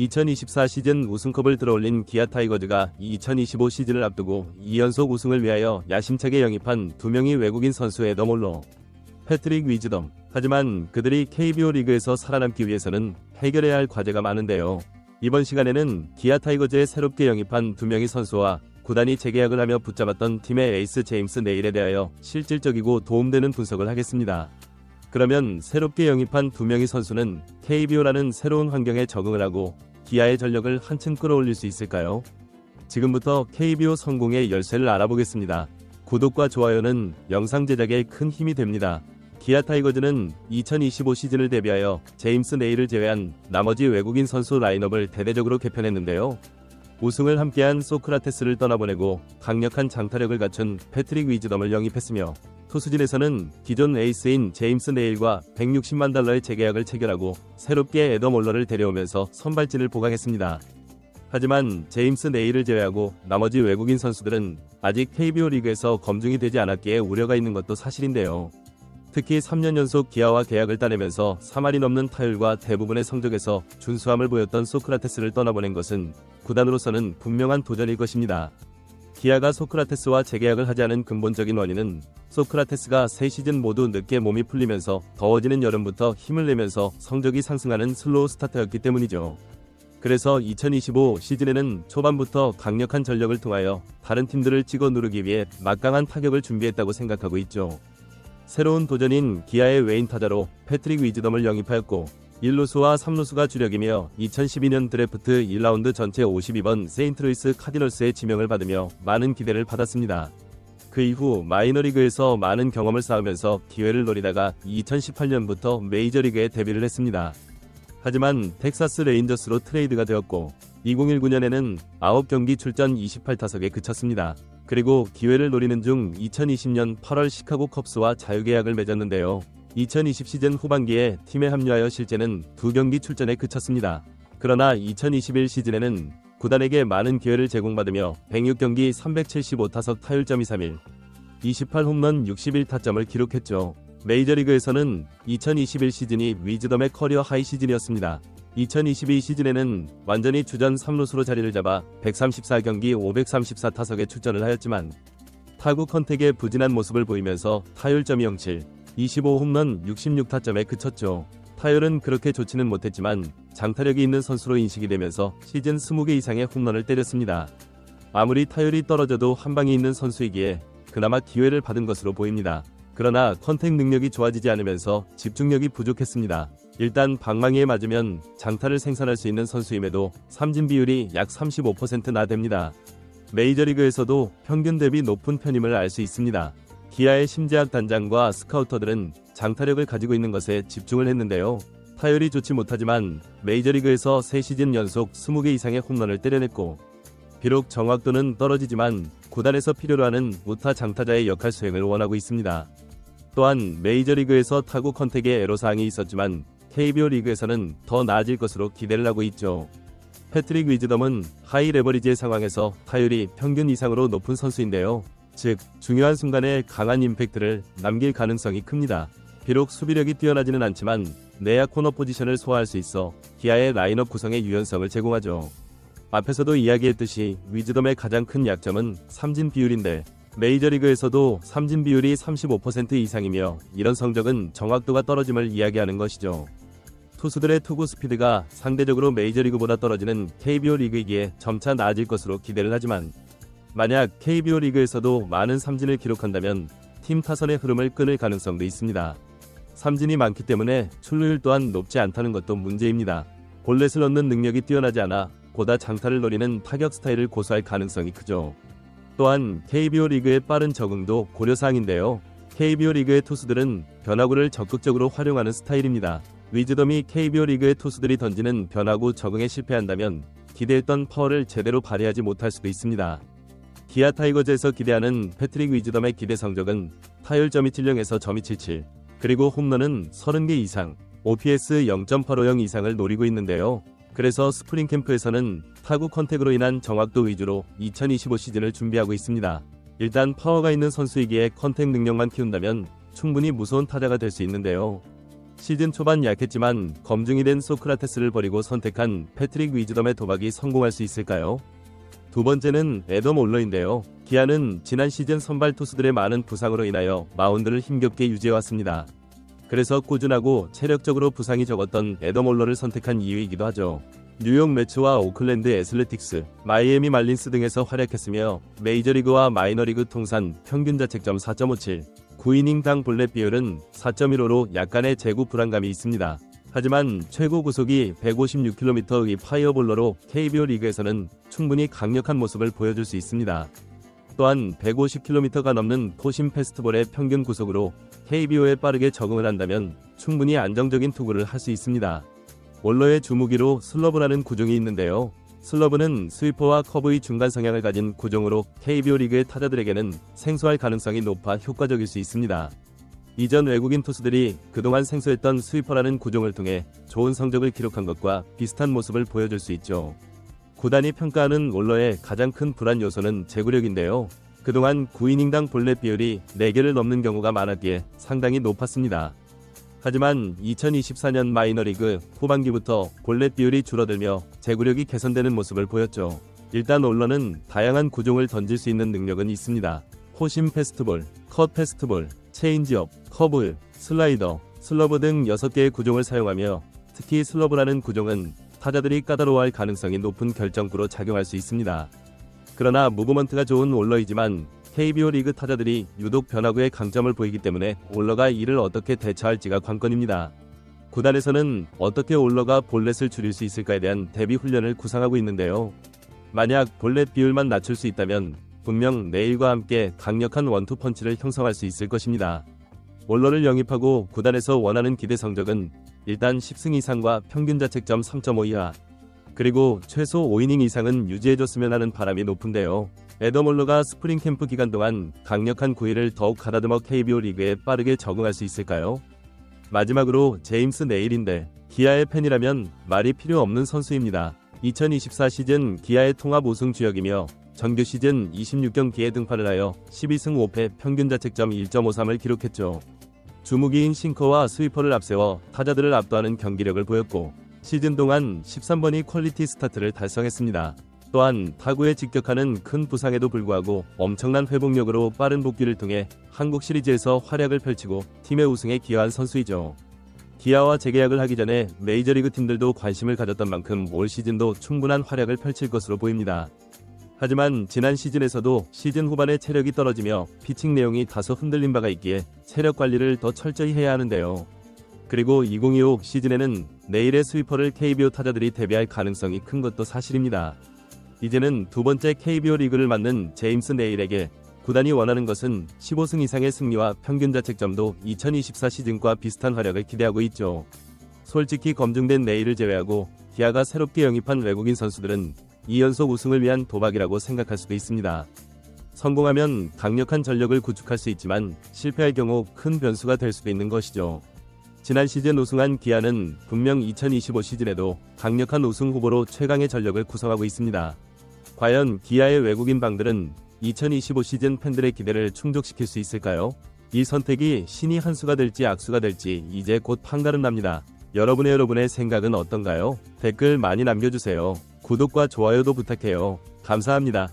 2024 시즌 우승컵을 들어올린 기아 타이거즈가 2025 시즌을 앞두고 2연속 우승을 위하여 야심차게 영입한 2명의 외국인 선수 에덤 올러, 패트릭 위즈덤. 하지만 그들이 KBO 리그에서 살아남기 위해서는 해결해야 할 과제가 많은데요. 이번 시간에는 기아 타이거즈에 새롭게 영입한 2명의 선수와 구단이 재계약을 하며 붙잡았던 팀의 에이스 제임스 네일에 대하여 실질적이고 도움되는 분석을 하겠습니다. 그러면 새롭게 영입한 2명의 선수는 KBO라는 새로운 환경에 적응을 하고 기아의 전력을 한층 끌어올릴 수 있을까요? 지금부터 KBO 성공의 열쇠를 알아보겠습니다. 구독과 좋아요는 영상 제작에 큰 힘이 됩니다. 기아 타이거즈는 2025 시즌을 대비하여 제임스 네일을 제외한 나머지 외국인 선수 라인업을 대대적으로 개편했는데요. 우승을 함께한 소크라테스를 떠나보내고 강력한 장타력을 갖춘 패트릭 위즈덤을 영입했으며 투수진에서는 기존 에이스인 제임스 네일과 160만 달러의 재계약을 체결하고 새롭게 에덤 올러를 데려오면서 선발진을 보강했습니다. 하지만 제임스 네일을 제외하고 나머지 외국인 선수들은 아직 KBO 리그에서 검증이 되지 않았기에 우려가 있는 것도 사실인데요. 특히 3년 연속 기아와 계약을 따내면서 3할이 넘는 타율과 대부분의 성적에서 준수함을 보였던 소크라테스를 떠나보낸 것은 구단으로서는 분명한 도전일 것입니다. 기아가 소크라테스와 재계약을 하지 않은 근본적인 원인은 소크라테스가 새 시즌 모두 늦게 몸이 풀리면서 더워지는 여름부터 힘을 내면서 성적이 상승하는 슬로우 스타터였기 때문이죠. 그래서 2025 시즌에는 초반부터 강력한 전력을 통하여 다른 팀들을 찍어 누르기 위해 막강한 타격을 준비했다고 생각하고 있죠. 새로운 도전인 기아의 외인 타자로 패트릭 위즈덤을 영입하였고 1루수와 3루수가 주력이며 2012년 드래프트 1라운드 전체 52번 세인트루이스 카디널스의 지명을 받으며 많은 기대를 받았습니다. 그 이후 마이너리그에서 많은 경험을 쌓으면서 기회를 노리다가 2018년부터 메이저리그에 데뷔를 했습니다. 하지만 텍사스 레인저스로 트레이드가 되었고 2019년에는 9경기 출전 28타석에 그쳤습니다. 그리고 기회를 노리는 중 2020년 8월 시카고 컵스와 자유계약을 맺었는데요. 2020 시즌 후반기에 팀에 합류하여 실제는 2경기 출전에 그쳤습니다. 그러나 2021 시즌에는 구단에게 많은 기회를 제공받으며 106경기 375타석 타율점 231, 28홈런 61타점을 기록했죠. 메이저리그에서는 2021 시즌이 위즈덤의 커리어 하이 시즌이었습니다. 2022 시즌에는 완전히 주전 3루수로 자리를 잡아 134경기 534타석에 출전을 하였지만 타구 컨택에 부진한 모습을 보이면서 타율점이 07, 25홈런 66타점에 그쳤죠. 타율은 그렇게 좋지는 못했지만 장타력이 있는 선수로 인식이 되면서 시즌 20개 이상의 홈런을 때렸습니다. 아무리 타율이 떨어져도 한방이 있는 선수이기에 그나마 기회를 받은 것으로 보입니다. 그러나 컨택 능력이 좋아지지 않으면서 집중력이 부족했습니다. 일단 방망이에 맞으면 장타를 생산할 수 있는 선수임에도 삼진 비율이 약 35%나 됩니다. 메이저리그에서도 평균 대비 높은 편임을 알 수 있습니다. 기아의 심재학 단장과 스카우터들은 장타력을 가지고 있는 것에 집중을 했는데요. 타율이 좋지 못하지만 메이저리그에서 3시즌 연속 20개 이상의 홈런을 때려냈고 비록 정확도는 떨어지지만 구단에서 필요로 하는 우타 장타자의 역할 수행을 원하고 있습니다. 또한 메이저리그에서 타구 컨택에 애로사항이 있었지만 KBO 리그에서는 더 나아질 것으로 기대를 하고 있죠. 패트릭 위즈덤은 하이 레버리지의 상황에서 타율이 평균 이상으로 높은 선수인데요. 즉 중요한 순간에 강한 임팩트를 남길 가능성이 큽니다. 비록 수비력이 뛰어나지는 않지만 내야 코너 포지션을 소화할 수 있어 기아의 라인업 구성에 유연성을 제공하죠. 앞에서도 이야기했듯이 위즈덤의 가장 큰 약점은 삼진 비율인데 메이저리그에서도 삼진 비율이 35% 이상이며 이런 성적은 정확도가 떨어짐을 이야기하는 것이죠. 투수들의 투구 스피드가 상대적으로 메이저리그보다 떨어지는 KBO 리그이기에 점차 나아질 것으로 기대를 하지만 만약 KBO 리그에서도 많은 삼진을 기록한다면 팀 타선의 흐름을 끊을 가능성도 있습니다. 삼진이 많기 때문에 출루율 또한 높지 않다는 것도 문제입니다. 볼넷을 얻는 능력이 뛰어나지 않아 보다 장타를 노리는 타격 스타일을 고수할 가능성이 크죠. 또한 KBO 리그의 빠른 적응도 고려사항인데요. KBO 리그의 투수들은 변화구를 적극적으로 활용하는 스타일입니다. 위즈덤이 KBO 리그의 투수들이 던지는 변화구 적응에 실패한다면 기대했던 파워를 제대로 발휘하지 못할 수도 있습니다. 기아 타이거즈에서 기대하는 패트릭 위즈덤의 기대 성적은 타율점이 7영에서 점이 77, 그리고 홈런은 30개 이상, OPS 0.850 이상을 노리고 있는데요. 그래서 스프링 캠프에서는 타구 컨택으로 인한 정확도 위주로 2025 시즌을 준비하고 있습니다. 일단 파워가 있는 선수이기에 컨택 능력만 키운다면 충분히 무서운 타자가 될 수 있는데요. 시즌 초반 약했지만 검증이 된 소크라테스를 버리고 선택한 패트릭 위즈덤의 도박이 성공할 수 있을까요? 두 번째는 애덤 올러인데요. 기아는 지난 시즌 선발 투수들의 많은 부상으로 인하여 마운드를 힘겹게 유지해왔습니다. 그래서 꾸준하고 체력적으로 부상이 적었던 애덤 올러를 선택한 이유이기도 하죠. 뉴욕 매츠와 오클랜드 애슬레틱스, 마이애미 말린스 등에서 활약했으며 메이저리그와 마이너리그 통산 평균 자책점 4.57, 9이닝당 볼넷 비율은 4.15로 약간의 제구 불안감이 있습니다. 하지만 최고 구속이 156km의 파이어볼러로 KBO 리그에서는 충분히 강력한 모습을 보여줄 수 있습니다. 또한 150km가 넘는 포심 패스트볼의 평균 구속으로 KBO에 빠르게 적응을 한다면 충분히 안정적인 투구를 할 수 있습니다. 올러의 주무기로 슬러브라는 구종이 있는데요. 슬러브는 스위퍼와 커브의 중간 성향을 가진 구종으로 KBO 리그의 타자들에게는 생소할 가능성이 높아 효과적일 수 있습니다. 이전 외국인 투수들이 그동안 생소했던 스위퍼라는 구종을 통해 좋은 성적을 기록한 것과 비슷한 모습을 보여줄 수 있죠. 구단이 평가하는 올러의 가장 큰 불안 요소는 제구력인데요. 그동안 9이닝당 볼넷 비율이 4개를 넘는 경우가 많았기에 상당히 높았습니다. 하지만 2024년 마이너리그 후반기부터 볼넷 비율이 줄어들며 제구력이 개선되는 모습을 보였죠. 일단 올러는 다양한 구종을 던질 수 있는 능력은 있습니다. 포심 패스트볼, 컷 패스트볼, 체인지업, 커브, 슬라이더, 슬러브 등 6개의 구종을 사용하며 특히 슬러브라는 구종은 타자들이 까다로워할 가능성이 높은 결정구로 작용할 수 있습니다. 그러나 무브먼트가 좋은 올러이지만 KBO 리그 타자들이 유독 변화구에 강점을 보이기 때문에 올러가 이를 어떻게 대처할지가 관건입니다. 구단에서는 어떻게 올러가 볼넷을 줄일 수 있을까에 대한 대비 훈련을 구상하고 있는데요. 만약 볼넷 비율만 낮출 수 있다면 분명 내일과 함께 강력한 원투펀치를 형성할 수 있을 것입니다. 올러를 영입하고 구단에서 원하는 기대 성적은 일단 10승 이상과 평균 자책점 3.5 이하, 그리고 최소 5이닝 이상은 유지해줬으면 하는 바람이 높은데요. 애덤 올러가 스프링 캠프 기간 동안 강력한 구위를 더욱 가다듬어 KBO 리그에 빠르게 적응할 수 있을까요? 마지막으로 제임스 네일인데 기아의 팬이라면 말이 필요 없는 선수입니다. 2024 시즌 기아의 통합 우승 주역이며 정규 시즌 26경기에 등판을 하여 12승 5패 평균 자책점 1.53을 기록했죠. 주무기인 싱커와 스위퍼를 앞세워 타자들을 압도하는 경기력을 보였고 시즌 동안 13번의 퀄리티 스타트를 달성했습니다. 또한 타구에 직격하는 큰 부상에도 불구하고 엄청난 회복력으로 빠른 복귀를 통해 한국 시리즈에서 활약을 펼치고 팀의 우승에 기여한 선수이죠. 기아와 재계약을 하기 전에 메이저리그 팀들도 관심을 가졌던 만큼 올 시즌도 충분한 활약을 펼칠 것으로 보입니다. 하지만 지난 시즌에서도 시즌 후반에 체력이 떨어지며 피칭 내용이 다소 흔들린 바가 있기에 체력 관리를 더 철저히 해야 하는데요. 그리고 2025 시즌에는 내일의 스위퍼를 KBO 타자들이 대비할 가능성이 큰 것도 사실입니다. 이제는 두 번째 KBO 리그를 맡는 제임스 네일에게 구단이 원하는 것은 15승 이상의 승리와 평균 자책점도 2024 시즌과 비슷한 활약을 기대하고 있죠. 솔직히 검증된 네일을 제외하고 기아가 새롭게 영입한 외국인 선수들은 2연속 우승을 위한 도박이라고 생각할 수도 있습니다. 성공하면 강력한 전력을 구축할 수 있지만 실패할 경우 큰 변수가 될 수도 있는 것이죠. 지난 시즌 우승한 기아는 분명 2025 시즌에도 강력한 우승 후보로 최강의 전력을 구성하고 있습니다. 과연 기아의 외국인 방들은 2025 시즌 팬들의 기대를 충족시킬 수 있을까요? 이 선택이 신이 한 수가 될지 악수가 될지 이제 곧 판가름 납니다. 여러분의 생각은 어떤가요? 댓글 많이 남겨주세요. 구독과 좋아요도 부탁해요. 감사합니다.